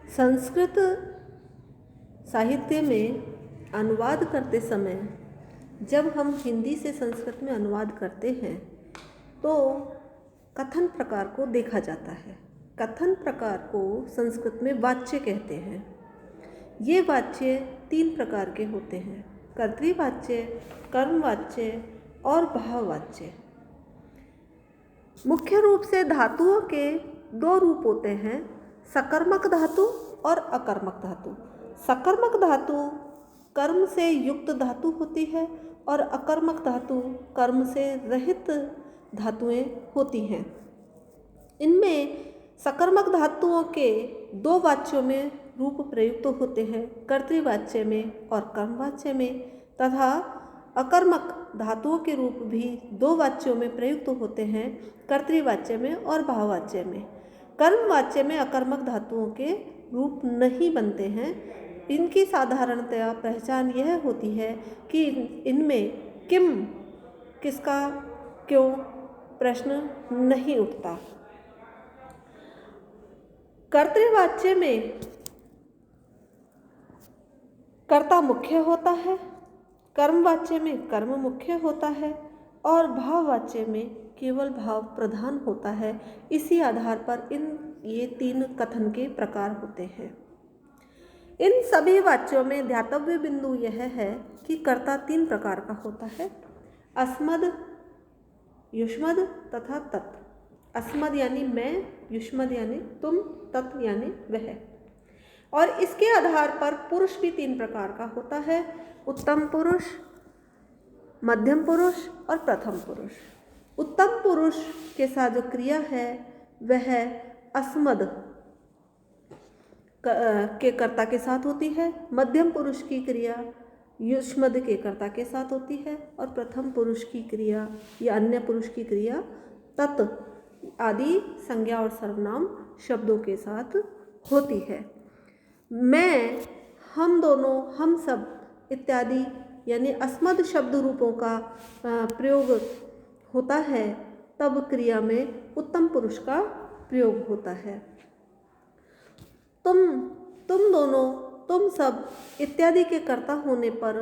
संस्कृत साहित्य में अनुवाद करते समय जब हम हिंदी से संस्कृत में अनुवाद करते हैं तो कथन प्रकार को देखा जाता है। कथन प्रकार को संस्कृत में वाच्य कहते हैं। ये वाच्य 3 प्रकार के होते हैं: कर्तृवाच्य, कर्मवाच्य और भाववाच्य। मुख्य रूप से धातुओं के 2 रूप होते हैं, सकर्मक धातु और अकर्मक धातु। सकर्मक धातु कर्म से युक्त धातु होती है और अकर्मक धातु कर्म से रहित धातुएं होती हैं। इनमें सकर्मक धातुओं के 2 वाच्यों में रूप प्रयुक्त होते हैं, कर्तृवाच्य में और कर्मवाच्य में, तथा अकर्मक धातुओं के रूप भी 2 वाच्यों में प्रयुक्त होते हैं, कर्तृवाच्य में और भाववाच्य में। कर्मवाच्य में अकर्मक धातुओं के रूप नहीं बनते हैं। इनकी साधारणतया पहचान यह होती है कि इनमें किम, किसका, क्यों प्रश्न नहीं उठता। कर्तृवाच्य में कर्ता मुख्य होता है, कर्मवाच्य में कर्म मुख्य होता है और भाववाच्य में केवल भाव प्रधान होता है। इसी आधार पर ये 3 कथन के प्रकार होते हैं। इन सभी वाच्यों में ध्यातव्य बिंदु यह है कि कर्ता 3 प्रकार का होता है: अस्मद, युष्मद तथा तत्। अस्मद यानी मैं, युष्मद यानी तुम, तत् यानी वह। और इसके आधार पर पुरुष भी 3 प्रकार का होता है: उत्तम पुरुष, मध्यम पुरुष और प्रथम पुरुष। उत्तम पुरुष के साथ जो क्रिया है वह अस्मद के कर्ता के साथ होती है, मध्यम पुरुष की क्रिया युष्मद के कर्ता के साथ होती है और प्रथम पुरुष की क्रिया या अन्य पुरुष की क्रिया तत् आदि संज्ञा और सर्वनाम शब्दों के साथ होती है। मैं, हम दोनों, हम सब इत्यादि यानी अस्मद शब्द रूपों का प्रयोग होता है, तब क्रिया में उत्तम पुरुष का प्रयोग होता है। तुम, तुम दोनों, तुम सब इत्यादि के कर्ता होने पर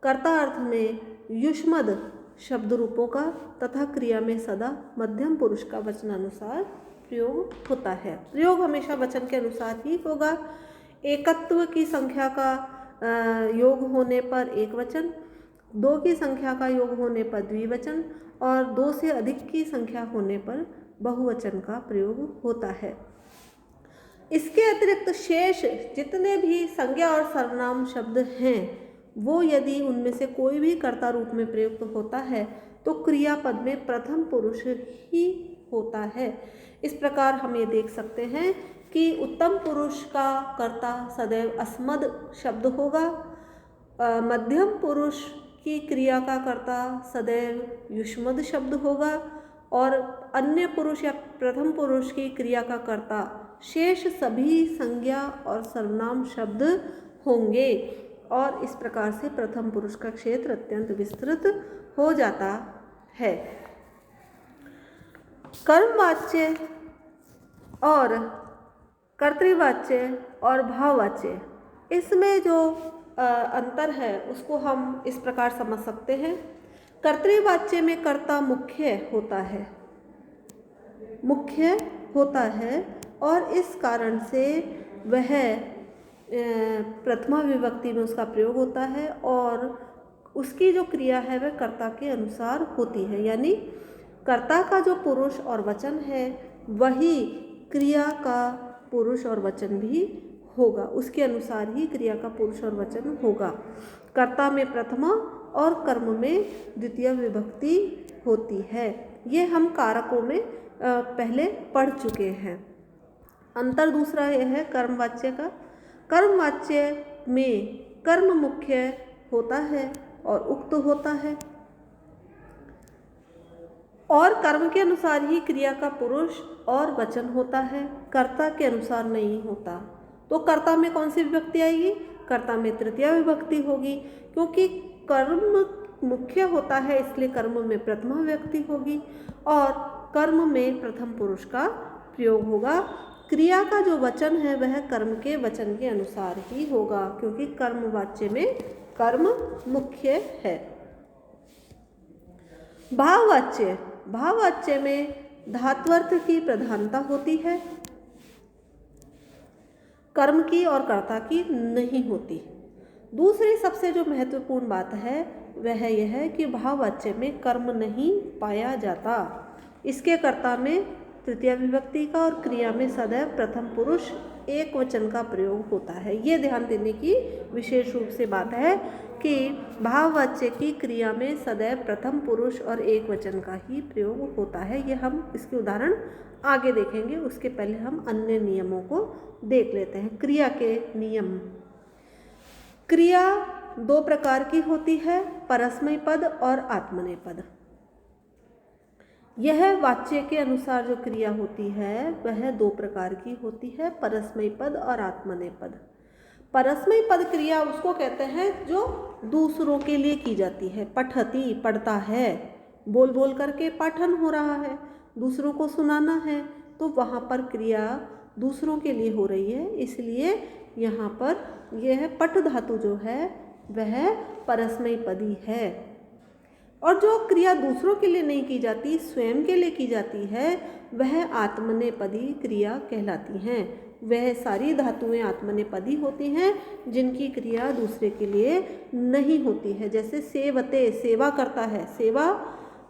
कर्ता अर्थ में युष्मद शब्द रूपों का तथा क्रिया में सदा मध्यम पुरुष का वचनानुसार प्रयोग होता है। प्रयोग हमेशा वचन के अनुसार ही होगा। एकत्व की संख्या का योग होने पर एक वचन, 2 की संख्या का योग होने पर द्विवचन और 2 से अधिक की संख्या होने पर बहुवचन का प्रयोग होता है। इसके अतिरिक्त शेष जितने भी संज्ञा और सर्वनाम शब्द हैं वो यदि उनमें से कोई भी कर्ता रूप में प्रयुक्त होता है तो क्रियापद में प्रथम पुरुष ही होता है। इस प्रकार हम ये देख सकते हैं कि उत्तम पुरुष का कर्ता सदैव अस्मद शब्द होगा, मध्यम पुरुष की क्रिया का कर्ता सदैव युष्मद शब्द होगा और अन्य पुरुष या प्रथम पुरुष की क्रिया का कर्ता शेष सभी संज्ञा और सर्वनाम शब्द होंगे। और इस प्रकार से प्रथम पुरुष का क्षेत्र अत्यंत विस्तृत हो जाता है। कर्मवाच्य और कर्तृवाच्य और भाववाच्य, इसमें जो अंतर है उसको हम इस प्रकार समझ सकते हैं। कर्तृवाच्य में कर्ता मुख्य होता है और इस कारण से वह प्रथमा विभक्ति में उसका प्रयोग होता है और उसकी जो क्रिया है वह कर्ता के अनुसार होती है, यानी कर्ता का जो पुरुष और वचन है वही क्रिया का पुरुष और वचन भी होगा, उसके अनुसार ही क्रिया का पुरुष और वचन होगा। कर्ता में प्रथमा और कर्म में द्वितीय विभक्ति होती है। ये हम कारकों में पहले पढ़ चुके हैं। अंतर दूसरा यह है कर्मवाच्य का। कर्मवाच्य में कर्म मुख्य होता है और उक्त होता है और कर्म के अनुसार ही क्रिया का पुरुष और वचन होता है, कर्ता के अनुसार नहीं होता। तो कर्ता में कौन सी विभक्ति आएगी? कर्ता में तृतीया विभक्ति होगी, क्योंकि कर्म मुख्य होता है इसलिए कर्म में प्रथमा विभक्ति होगी और कर्म में प्रथम पुरुष का प्रयोग होगा। क्रिया का जो वचन है वह कर्म के वचन के अनुसार ही होगा, क्योंकि कर्म वाच्य में कर्म मुख्य है। भाववाच्य, भाववाच्य में धात्वर्थ की प्रधानता होती है, कर्म की और कर्ता की नहीं होती। दूसरी सबसे जो महत्वपूर्ण बात है वह यह है कि भाववाच्य में कर्म नहीं पाया जाता। इसके कर्ता में तृतीया विभक्ति का और क्रिया में सदैव प्रथम पुरुष एक वचन का प्रयोग होता है। ये ध्यान देने की विशेष रूप से बात है कि भाववाच्य की क्रिया में सदैव प्रथम पुरुष और एक वचन का ही प्रयोग होता है। ये हम इसके उदाहरण आगे देखेंगे, उसके पहले हम अन्य नियमों को देख लेते हैं। क्रिया के नियम। क्रिया दो प्रकार की होती है, परस्मय पद और आत्मनेय पद। यह वाच्य के अनुसार जो क्रिया होती है वह दो प्रकार की होती है, परस्मय पद और आत्मनेय पद। परस्मय पद क्रिया उसको कहते हैं जो दूसरों के लिए की जाती है। पठति, पढ़ता है, बोल बोल करके पाठन हो रहा है, दूसरों को सुनाना है, तो वहाँ पर क्रिया दूसरों के लिए हो रही है, इसलिए यहाँ पर यह पठ धातु जो है वह परस्मय पदी है। और जो क्रिया दूसरों के लिए नहीं की जाती, स्वयं के लिए की जाती है, वह आत्मनेपदी क्रिया कहलाती हैं। वह सारी धातुएं आत्मनेपदी होती हैं जिनकी क्रिया दूसरे के लिए नहीं होती है। जैसे सेवते, सेवा करता है, सेवा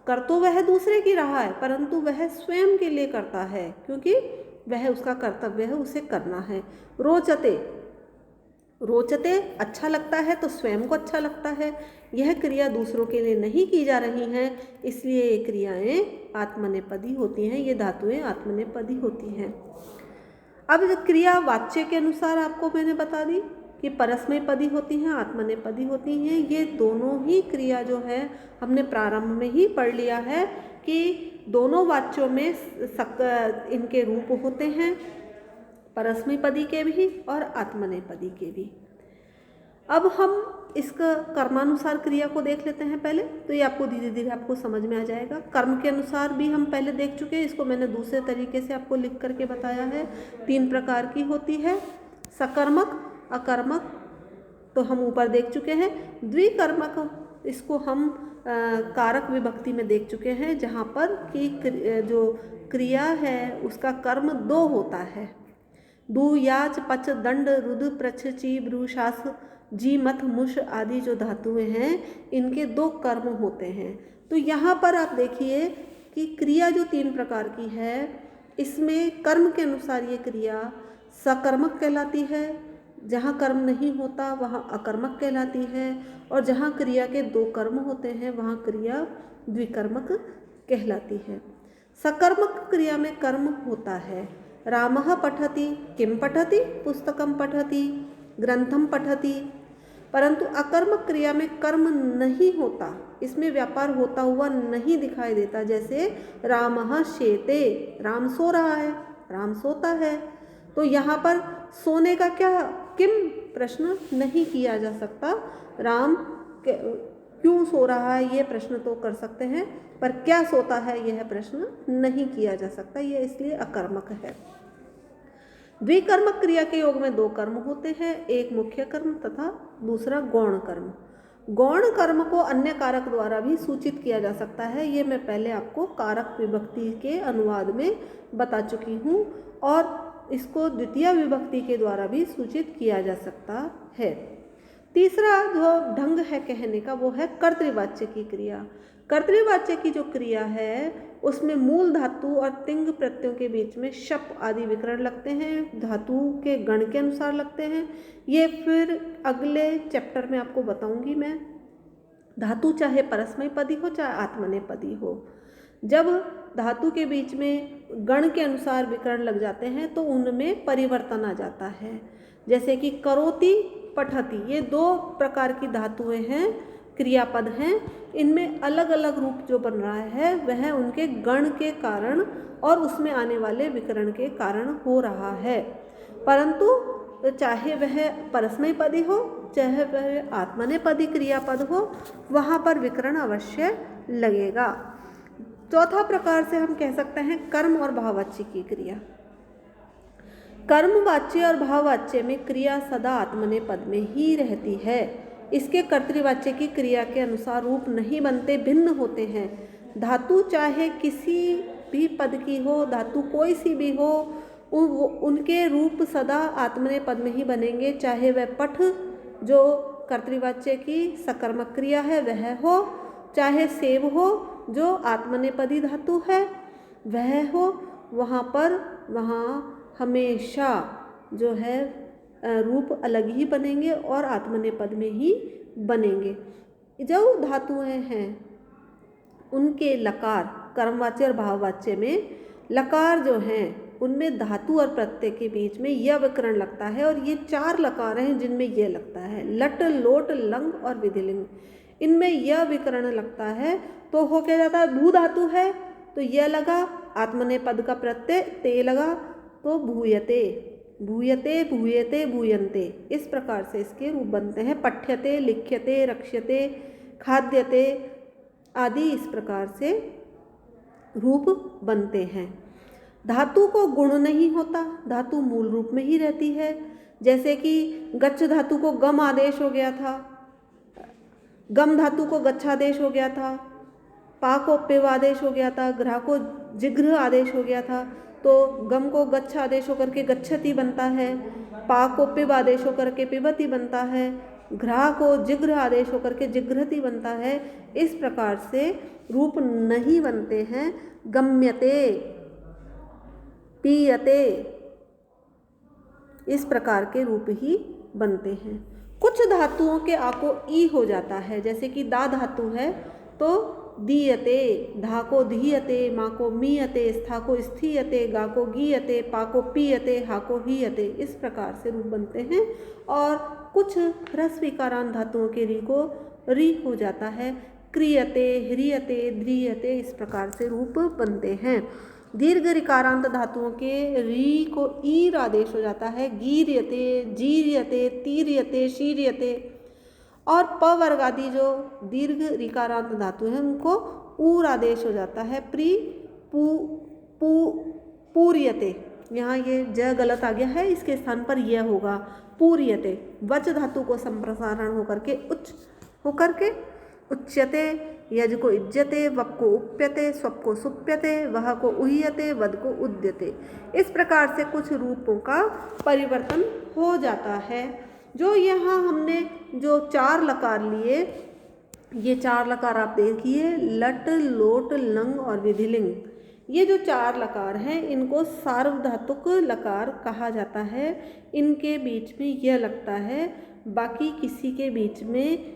कर तो वह दूसरे की रहा है परंतु वह स्वयं के लिए करता है, क्योंकि वह उसका कर्तव्य है, उसे करना है। रोचते, रोचते अच्छा लगता है तो स्वयं को अच्छा लगता है। यह क्रिया दूसरों के लिए नहीं की जा रही हैं, इसलिए ये क्रियाएं आत्मनेपदी होती हैं, ये धातुएं आत्मनेपदी होती हैं। अब क्रिया वाच्य के अनुसार आपको मैंने बता दी कि परस्मय पदी होती हैं, आत्मनेपदी होती हैं। ये दोनों ही क्रिया जो है हमने प्रारंभ में ही पढ़ लिया है कि दोनों वाच्यों में इनके रूप होते हैं, परस्मय पदी के भी और आत्मनेपदी के भी। अब हम इसका कर्मानुसार क्रिया को देख लेते हैं पहले, तो ये आपको धीरे धीरे आपको समझ में आ जाएगा। कर्म के अनुसार भी हम पहले देख चुके हैं, इसको मैंने दूसरे तरीके से आपको लिख करके बताया है। 3 प्रकार की होती है, सकर्मक, अकर्मक, तो हम ऊपर देख चुके हैं। द्विकर्मक, इसको हम कारक विभक्ति में देख चुके हैं, जहाँ पर कि जो क्रिया है उसका कर्म 2 होता है। दु, याच, पच, दंड, रुद, प्रछ, ची, ब्रू, शास, जी, मथ, मुश आदि जो धातुएं हैं इनके 2 कर्म होते हैं। तो यहाँ पर आप देखिए कि क्रिया जो 3 प्रकार की है, इसमें कर्म के अनुसार ये क्रिया सकर्मक कहलाती है, जहाँ कर्म नहीं होता वहाँ अकर्मक कहलाती है, और जहाँ क्रिया के 2 कर्म होते हैं वहाँ क्रिया द्विकर्मक कहलाती है। सकर्मक क्रिया में कर्म होता है, रामः पठति, किम पठति, पुस्तकम पठति, ग्रंथम पठति। परंतु अकर्मक क्रिया में कर्म नहीं होता, इसमें व्यापार होता हुआ नहीं दिखाई देता। जैसे रामः शेते, राम सो रहा है, राम सोता है, तो यहाँ पर सोने का क्या किम प्रश्न नहीं किया जा सकता। राम क्यों सो रहा है ये प्रश्न तो कर सकते हैं, पर क्या सोता है यह प्रश्न नहीं किया जा सकता, यह इसलिए अकर्मक है। द्विकर्मक क्रिया के योग में 2 कर्म होते हैं, एक मुख्य कर्म तथा दूसरा गौण कर्म। गौण कर्म को अन्य कारक द्वारा भी सूचित किया जा सकता है, ये मैं पहले आपको कारक विभक्ति के अनुवाद में बता चुकी हूँ, और इसको द्वितीय विभक्ति के द्वारा भी सूचित किया जा सकता है। तीसरा जो ढंग है कहने का वो है कर्तृवाच्य की क्रिया। कर्तृवाच्य की जो क्रिया है उसमें मूल धातु और तिंग प्रत्ययों के बीच में शप आदि विकरण लगते हैं, धातु के गण के अनुसार लगते हैं। ये फिर अगले चैप्टर में आपको बताऊंगी मैं। धातु चाहे परस्मय पदी हो चाहे आत्मनेपदी हो, जब धातु के बीच में गण के अनुसार विकरण लग जाते हैं तो उनमें परिवर्तन आ जाता है। जैसे कि करोति, पठति, ये 2 प्रकार की धातुएं हैं, क्रियापद हैं, इनमें अलग अलग रूप जो बन रहा है वह उनके गण के कारण और उसमें आने वाले विकरण के कारण हो रहा है। परंतु चाहे वह परस्मय पदी हो चाहे वह आत्मनेपदी क्रियापद हो, वहाँ पर विकरण अवश्य लगेगा। चौथा प्रकार से हम कह सकते हैं कर्म और भाववाच्य की क्रिया। कर्मवाच्य और भाववाच्य में क्रिया सदा आत्मनेपद में ही रहती है। इसके कर्तृवाच्य की क्रिया के अनुसार रूप नहीं बनते, भिन्न होते हैं। धातु चाहे किसी भी पद की हो, धातु कोई सी भी हो, उनके रूप सदा आत्मनेपद में ही बनेंगे, चाहे वह पठ जो कर्तृवाच्य की सकर्मक क्रिया है वह हो, चाहे सेव हो जो आत्मनेपदी धातु है वह हो। वहाँ हमेशा जो है रूप अलग ही बनेंगे और आत्मनेपद में ही बनेंगे। जो धातुएं हैं उनके लकार कर्मवाच्य और भाववाच्य में लकार जो हैं उनमें धातु और प्रत्यय के बीच में यह विकरण लगता है, और ये 4 लकार हैं जिनमें यह लगता है, लट लोट लंग और विधिलिंग। इनमें यह विकरण लगता है तो हो क्या जाता है, भू धातु है तो यह लगा, आत्मनेपद का प्रत्यय ते लगा तो भूयते, भूयते भूयते भूयन्ते, इस प्रकार से इसके रूप बनते हैं। पठ्यते लिख्यते रक्ष्यते खाद्यते आदि इस प्रकार से रूप बनते हैं। धातु को गुण नहीं होता, धातु मूल रूप में ही रहती है। जैसे कि गच्छ धातु को गम आदेश हो गया था, गम धातु को गच्छादेश हो गया था, पा को पिव आदेश हो गया था, ग्रह को जिघ्र आदेश हो गया था, तो गम को गच्छ आदेश होकर के गच्छति बनता है, पा को पिव आदेश होकर के पिबती बनता है, घ्रा को जिघ्र आदेश होकर के जिघ्रति बनता है। इस प्रकार से रूप नहीं बनते हैं। गम्यते पीयते इस प्रकार के रूप ही बनते हैं। कुछ धातुओं के आ को ई हो जाता है, जैसे कि दा धातु है तो दीयते, धा को धीयते, मा को मीयते, स्था को स्थीयते, गा को गीयते, पा को पीयते, हा को हीयते, इस प्रकार से रूप बनते हैं। और कुछ ह्रस्व विकारांत धातुओं के री को री हो जाता है, क्रियते ह्रियते ध्रियते, इस प्रकार से रूप बनते हैं। दीर्घ रिकारांत धातुओं के री को ईर आदेश हो जाता है, गीर्यते जीर्यते तीर्यते शीर्यते। और प वर्ग आदि जो दीर्घ रिकारांत धातु हैं उनको ऊर आदेश हो जाता है, प्री पू पू पूर्यते। यहाँ ये ज गलत आ गया है, इसके स्थान पर यह होगा पूर्यते। वच धातु को संप्रसारण होकर के उच्च होकर के उच्यते, यज को इज्जते, वप को उप्यते, स्वप को सुप्यते, वह को उह्यते, वद को उद्यते। इस प्रकार से कुछ रूपों का परिवर्तन हो जाता है। जो यहाँ हमने जो 4 लकार लिए, ये 4 लकार आप देखिए, लट लोट लंग और विधिलिंग, ये जो 4 लकार हैं इनको सार्वधातुक लकार कहा जाता है। इनके बीच में यह लगता है, बाकी किसी के बीच में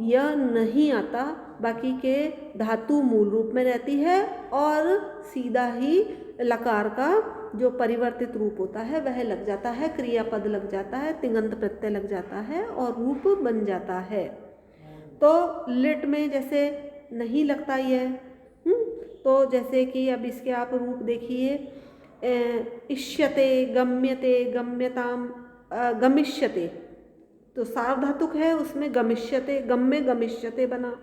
यह नहीं आता, बाकी के धातु मूल रूप में रहती है और सीधा ही लकार का जो परिवर्तित रूप होता है वह लग जाता है, क्रियापद लग जाता है, तिङंत प्रत्यय लग जाता है और रूप बन जाता है। तो लिट में जैसे नहीं लगता यह, तो जैसे कि अब इसके आप रूप देखिए, इष्यते गम्यते गम्यताम गमिष्यते, तो सार्वधातुक है उसमें गमिष्यते, गम में गमिष्यते बना,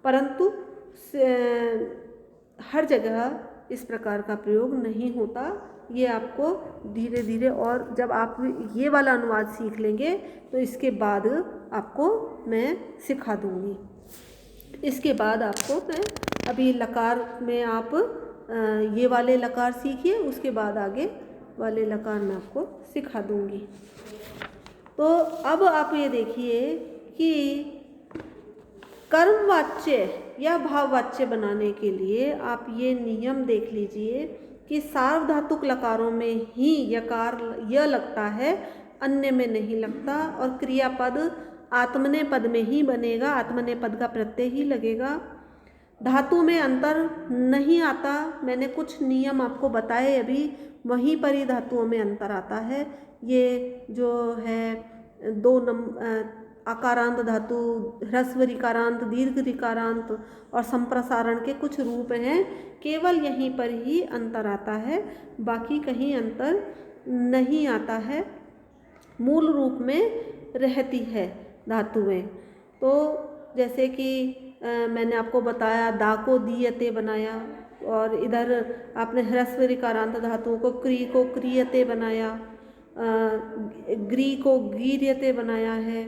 परंतु हर जगह इस प्रकार का प्रयोग नहीं होता। ये आपको धीरे धीरे, और जब आप ये वाला अनुवाद सीख लेंगे तो इसके बाद आपको मैं सिखा दूंगी। इसके बाद आपको मैं अभी लकार में आप ये वाले लकार सीखिए, उसके बाद आगे वाले लकार मैं आपको सिखा दूंगी। तो अब आप ये देखिए कि कर्मवाच्य या भाववाच्य बनाने के लिए आप ये नियम देख लीजिए कि सार्वधातुक लकारों में ही यकार य लगता है, अन्य में नहीं लगता, और क्रियापद आत्मनेपद में ही बनेगा, आत्मनेपद का प्रत्यय ही लगेगा। धातु में अंतर नहीं आता, मैंने कुछ नियम आपको बताए अभी, वहीं पर ही धातुओं में अंतर आता है। ये जो है 2 आकारांत धातु, ह्रस्व रिकारांत, दीर्घ रिकारांत और संप्रसारण के कुछ रूप हैं, केवल यहीं पर ही अंतर आता है, बाकी कहीं अंतर नहीं आता है, मूल रूप में रहती है धातुएं। तो जैसे कि मैंने आपको बताया दा को दीयते बनाया, और इधर आपने ह्रस्व रिकारांत धातुओं को क्री को क्रियते बनाया, ग्री को गीर्यते बनाया है,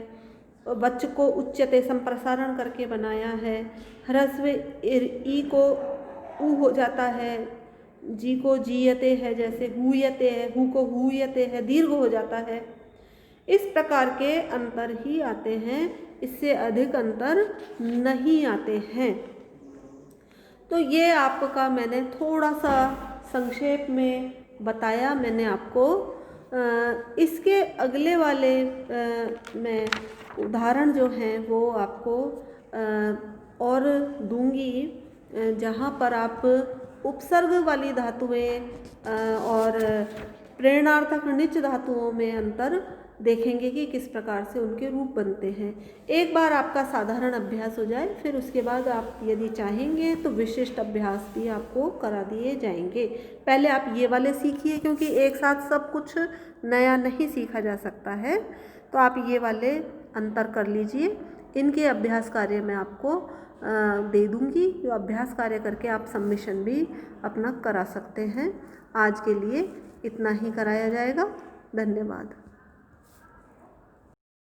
वच को उच्यते संप्रसारण करके बनाया है, ह्रस्व ई को ऊ हो जाता है, जी को जीयते है, जैसे हूयते है, हु को हूयते है, दीर्घ हो जाता है। इस प्रकार के अंतर ही आते हैं, इससे अधिक अंतर नहीं आते हैं। तो ये आपका मैंने थोड़ा सा संक्षेप में बताया मैंने आपको। इसके अगले वाले मैं उदाहरण जो हैं वो आपको और दूंगी, जहाँ पर आप उपसर्ग वाली धातुएं और प्रेरणार्थक निच धातुओं में अंतर देखेंगे कि किस प्रकार से उनके रूप बनते हैं। एक बार आपका साधारण अभ्यास हो जाए, फिर उसके बाद आप यदि चाहेंगे तो विशिष्ट अभ्यास भी आपको करा दिए जाएंगे। पहले आप ये वाले सीखिए, क्योंकि एक साथ सब कुछ नया नहीं सीखा जा सकता है। तो आप ये वाले अंतर कर लीजिए। इनके अभ्यास कार्य मैं आपको दे दूँगी, जो अभ्यास कार्य करके आप सबमिशन भी अपना करा सकते हैं। आज के लिए इतना ही कराया जाएगा। धन्यवाद।